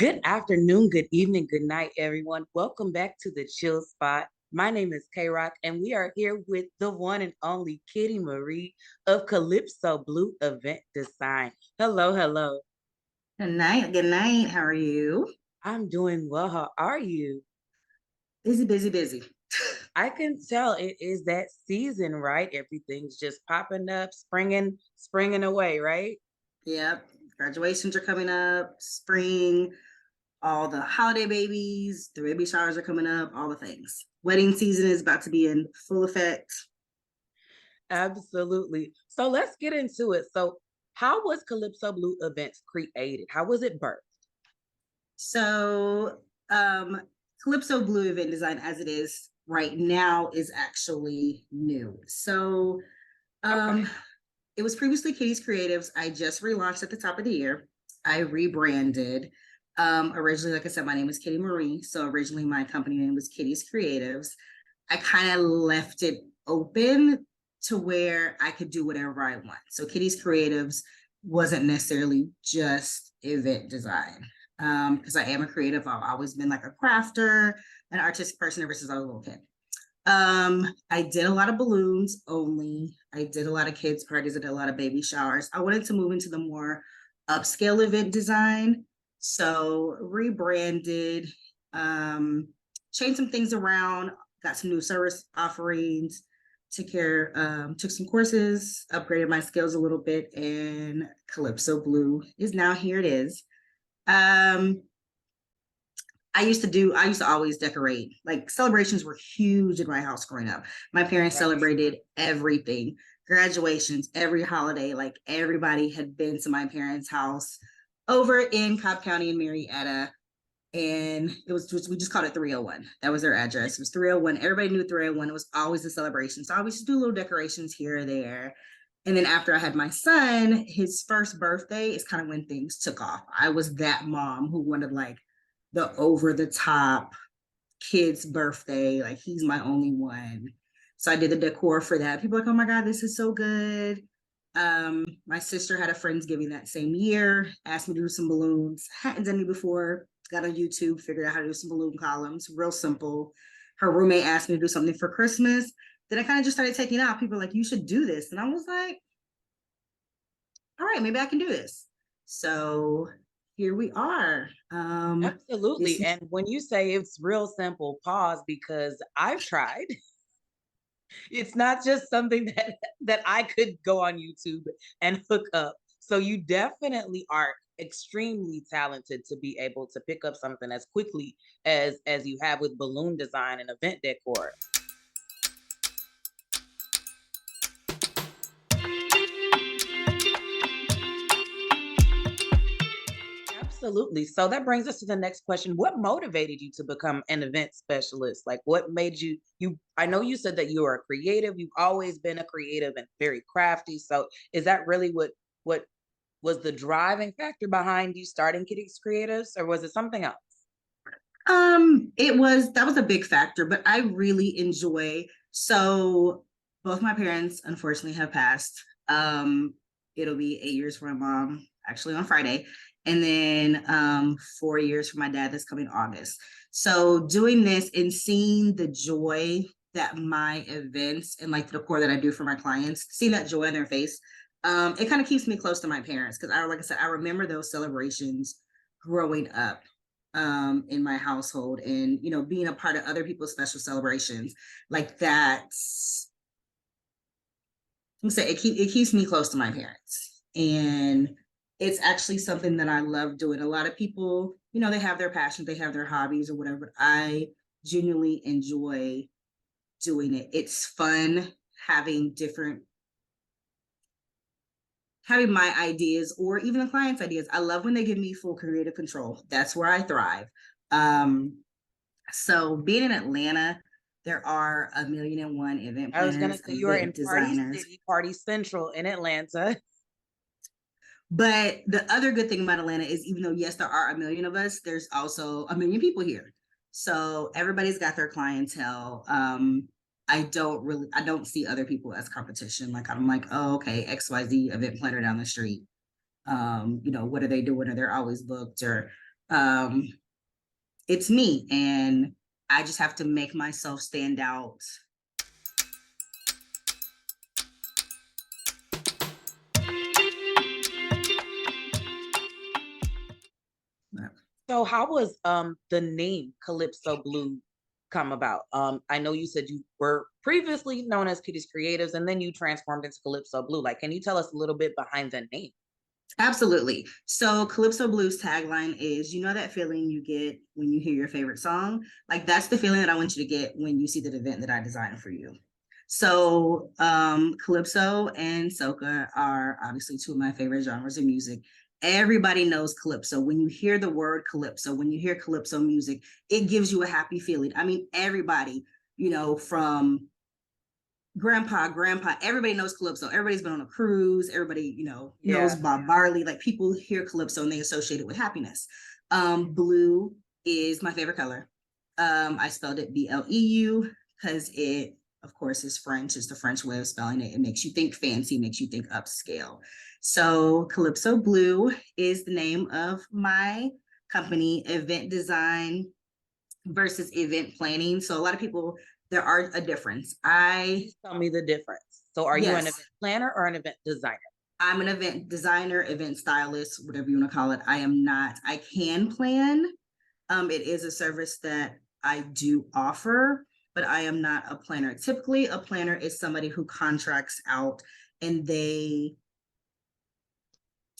Good afternoon, good evening, good night, everyone. Welcome back to the Chill Spot. My name is K Rock, and we are here with the one and only Kitty Marie of Calypso Blue Event Design. Hello, hello. Good night. Good night. How are you? I'm doing well. How are you? Busy, busy, busy. I can tell it is that season, right? Everything's just popping up, springing away, right? Yep. Graduations are coming up, spring, all the holiday babies, the baby showers are coming up, all the things. Wedding season is about to be in full effect. Absolutely. So let's get into it. So, how was Calypso Blue Events created? How was it birthed? So, Calypso Blue event design as it is right now is actually new. So, Okay. um, it was previously Kitty's Creatives. I just relaunched at the top of the year. I rebranded. Originally, like I said, my name is Kitty Marie. So originally my company name was Kitty's Creatives. I kind of left it open to where I could do whatever I want. So Kitty's Creatives wasn't necessarily just event design. Because I am a creative. I've always been like a crafter, an artistic person ever since I was a little kid. I did a lot of balloons only. I did a lot of kids' parties. I did a lot of baby showers. I wanted to move into the more upscale event design. So rebranded, changed some things around, got some new service offerings, took some courses, upgraded my skills a little bit, and Calypso Blue is now here it is. Um, I used to always decorate. Like celebrations were huge in my house growing up. My parents Right. celebrated everything, graduations, every holiday. Like everybody had been to my parents' house over in Cobb County in Marietta. And we just called it 301. That was their address. It was 301. Everybody knew 301. It was always a celebration. So I always do little decorations here or there. And then after I had my son, his first birthday is kind of when things took off. I was that mom who wanted like the over the top kid's birthday. Like he's my only one. So I did the decor for that. People were like, oh my God, this is so good. My sister had a Friendsgiving that same year, asked me to do some balloons. Hadn't done it before. Got on YouTube, figured out how to do some balloon columns, real simple. Her roommate asked me to do something for Christmas. Then I kind of just started taking out. People were like, you should do this. And I was like, all right, maybe I can do this. So here we are. This Absolutely. And when you say it's real simple, pause because I've tried. It's not just something that I could go on YouTube and hook up. So you definitely are extremely talented to be able to pick up something as quickly as you have with balloon design and event decor. Absolutely. So that brings us to the next question. What motivated you to become an event specialist? Like what made you I know you said that you are a creative. You've always been a creative and very crafty. So is that really what was the driving factor behind you starting Kitty's Creatives or was it something else? it was that was a big factor, but I really enjoy so both my parents unfortunately have passed. It'll be 8 years for my mom, actually on Friday, and then 4 years for my dad that's coming August. So doing this and seeing the joy that my events and like the decor that I do for my clients, seeing that joy in their face, it kind of keeps me close to my parents because like I said, I remember those celebrations growing up in my household and being a part of other people's special celebrations like that's I'm say it keeps me close to my parents and it's actually something that I love doing. A lot of people, they have their passions, they have their hobbies or whatever, but I genuinely enjoy doing it. It's fun having different having my ideas or even the client's ideas. I love when they give me full creative control. That's where I thrive. um So being in Atlanta, there are a million and one event I was gonna planners, say you are event in Party designers. City, Party Central in Atlanta. But the other good thing about Atlanta is even though, yes, there are a million of us, there's also a million people here. So everybody's got their clientele. I don't see other people as competition. Like I'm like, oh, okay, XYZ event planner down the street. What are they doing? Or they're always booked or Um, it's me, and I just have to make myself stand out. So how was the name Calypso Blue come about? I know you said you were previously known as Kitty's Creatives and then you transformed into Calypso Blue. Like, can you tell us a little bit behind the name? Absolutely. So Calypso Blues tagline is, you know that feeling you get when you hear your favorite song? Like that's the feeling that I want you to get when you see the event that I designed for you. So Calypso and soca are obviously two of my favorite genres of music. Everybody knows Calypso. When you hear the word Calypso, when you hear Calypso music, it gives you a happy feeling. I mean, everybody, from grandpa, everybody knows Calypso. Everybody's been on a cruise. Everybody, knows Yeah. Bob Marley. Like people hear Calypso and they associate it with happiness. Blue is my favorite color. I spelled it Bleu because it, of course, is French. It's the French way of spelling it. It makes you think fancy, makes you think upscale. So Calypso Blue is the name of my company, event design versus event planning. So a lot of people, there are a difference. Tell me the difference. So are you an Yes, event planner or an event designer? I'm an event designer, event stylist, whatever you want to call it. I am not, I can plan. It is a service that I do offer, but I am not a planner. Typically, a planner is somebody who contracts out and they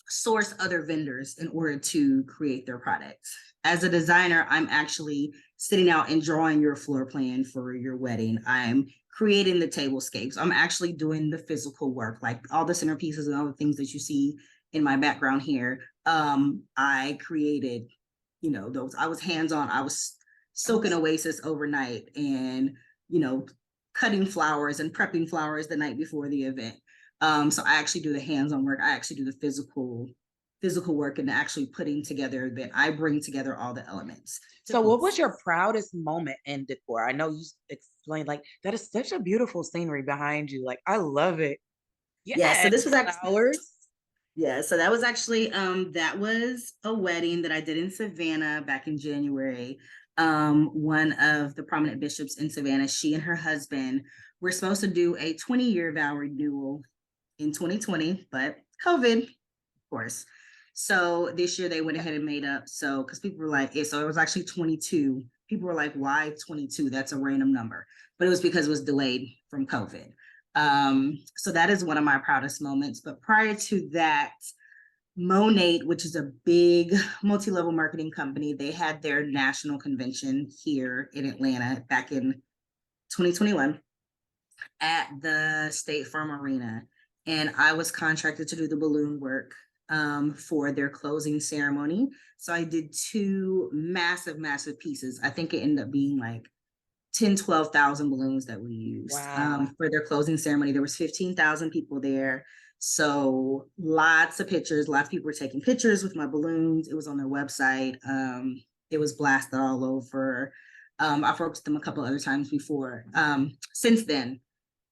source other vendors in order to create their products. As a designer, I'm actually sitting out and drawing your floor plan for your wedding. I'm creating the tablescapes. I'm actually doing the physical work, like all the centerpieces and all the things that you see in my background here. I created, those. I was hands-on. I was Oh, soaking Oasis overnight and, you know, cutting flowers and prepping flowers the night before the event. So I actually do the hands-on work. I actually do the physical work and actually putting together that I bring together all the elements to so what piece. was your proudest moment in decor? I know you explained like that is such a beautiful scenery behind you. Like I love it. Yeah, so Yes, this was actually flowers. so that was actually that was a wedding that I did in Savannah back in January. One of the prominent bishops in Savannah, she and her husband were supposed to do a 20-year vow renewal in 2020, but COVID, of course. So this year they went ahead and made up. So because people were like, so it was actually 22. People were like, why 22? That's a random number. But it was because it was delayed from COVID. So that is one of my proudest moments. But prior to that, Monate, which is a big multi-level marketing company, they had their national convention here in Atlanta back in 2021 at the State Farm Arena. And I was contracted to do the balloon work for their closing ceremony. So I did two massive, massive pieces. I think it ended up being like 10, 12,000 balloons that we used Wow. for their closing ceremony. There was 15,000 people there. So lots of pictures, lots of people were taking pictures with my balloons. It was on their website. It was blasted all over. I've worked with them a couple other times before. Since then,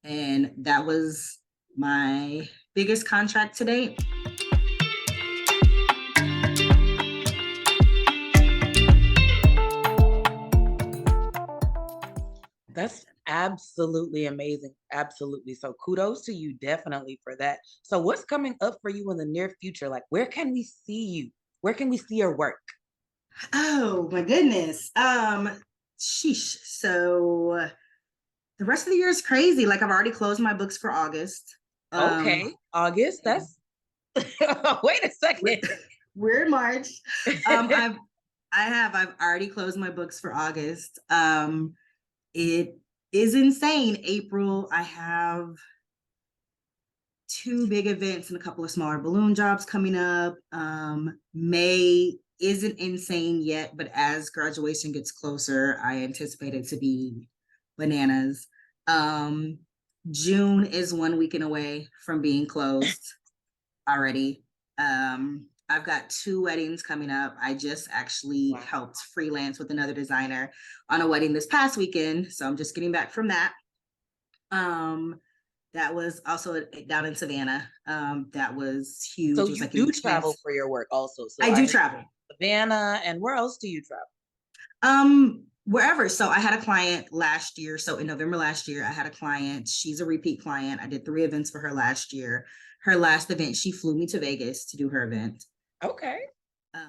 and that was my biggest contract to date. That's absolutely amazing. Absolutely. So kudos to you definitely for that. So what's coming up for you in the near future? Like where can we see you? Where can we see your work? Oh my goodness. Sheesh. So the rest of the year is crazy. Like I've already closed my books for August. Um, Okay. August. and That's wait a we're, second. we're in March. I've I've already closed my books for August. It is insane. April, I have two big events and a couple of smaller balloon jobs coming up. May isn't insane yet, but as graduation gets closer, I anticipate it to be bananas. Um, June is 1 weekend away from being closed already. I've got two weddings coming up. I just actually Wow. helped freelance with another designer on a wedding this past weekend. So I'm just getting back from that. Um, that was also down in Savannah. That was huge. So It was you like an do intense. travel for your work also. So I I do heard travel. Savannah, and where else do you travel? Wherever. So I had a client last year. So in November last year, I had a client. She's a repeat client. I did 3 events for her last year. Her last event, she flew me to Vegas to do her event. Okay. Uh,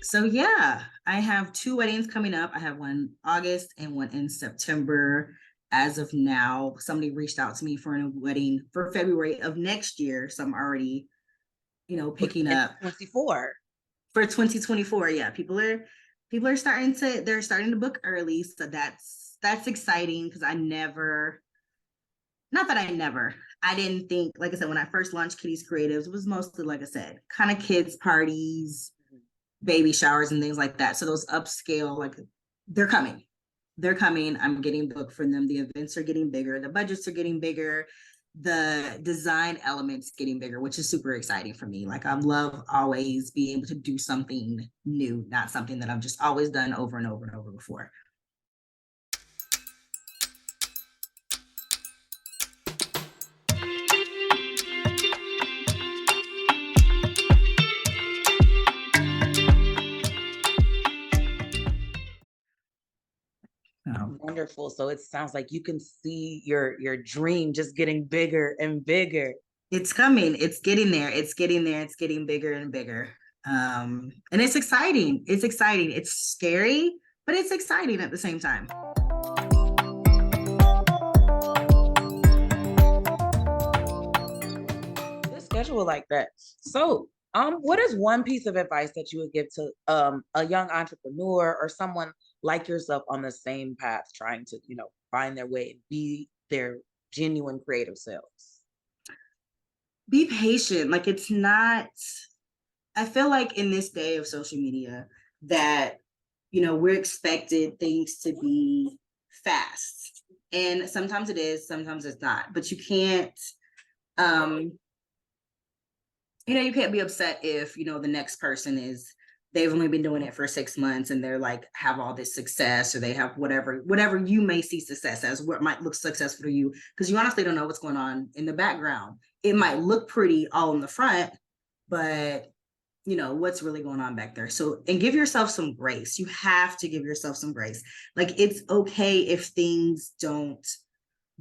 so yeah, I have 2 weddings coming up. I have one in August and one in September. As of now, somebody reached out to me for a wedding for February of next year. So I'm already, For picking up 2024. for 2024. Yeah, people are starting to book early. So that's exciting because not that I didn't think, like I said, when I first launched Kitty's Creatives, it was mostly, like I said, kind of kids parties, baby showers and things like that. So those upscale, like, they're coming. They're coming. I'm getting booked for them. The events are getting bigger. The budgets are getting bigger. The design elements getting bigger, which is super exciting for me. Like, I love always being able to do something new, not something that I've just always done over and over and over before. So Wonderful. So it sounds like you can see your dream just getting bigger and bigger. it's coming. It's getting there. It's getting there. It's getting bigger and bigger. And it's exciting. It's exciting. It's scary, but it's exciting at the same time. The schedule like that. So, what is one piece of advice that you would give to a young entrepreneur or someone like yourself on the same path, trying to, find their way and be their genuine creative selves? Be patient. Like, it's not, I feel like in this day of social media that, we're expected things to be fast. And sometimes it is, sometimes it's not. But um, you can't be upset if, the next person they've only been doing it for 6 months and they're like, have all this success, or they have whatever you may see success as, what might look successful to you, because you honestly don't know what's going on in the background. It might look pretty all in the front, but what's really going on back there. So, and give yourself some grace. You have to give yourself some grace. Like, it's okay if things don't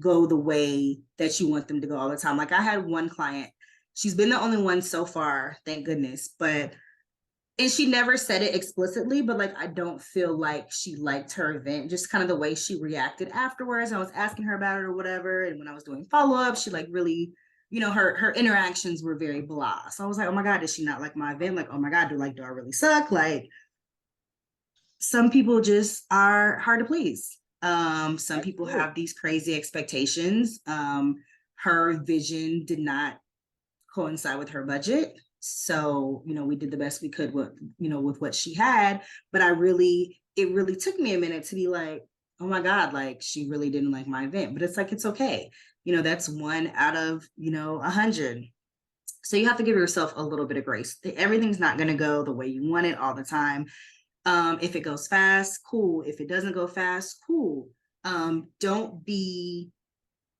go the way that you want them to go all the time. Like, I had one client, she's been the only one so far, thank goodness, and she never said it explicitly, but like, I don't feel like she liked her event, just kind of the way she reacted afterwards. I was asking her about it or whatever, and when I was doing follow-up, she like really, her interactions were very blah. So I was like, oh my God, does she not like my event? Like, oh my God, do I really suck? Like, some people just are hard to please. Some That's people true. have these crazy expectations. Her vision did not coincide with her budget. So, we did the best we could with what she had. But it really took me a minute to be like, oh my God, like, she really didn't like my event. But it's like, it's okay. That's 1 out of, 100. So you have to give yourself a little bit of grace. Everything's not going to go the way you want it all the time. If it goes fast, cool. If it doesn't go fast, cool. Don't be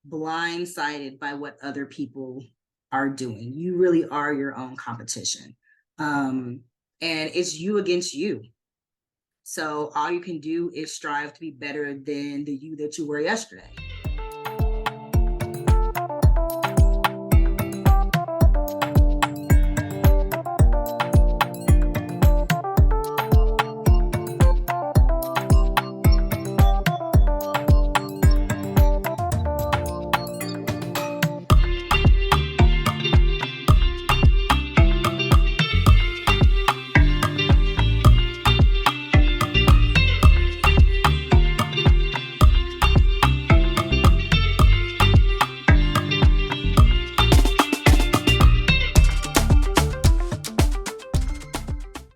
blindsided by what other people are doing. You really are your own competition. And it's you against you. So all you can do is strive to be better than the you that you were yesterday.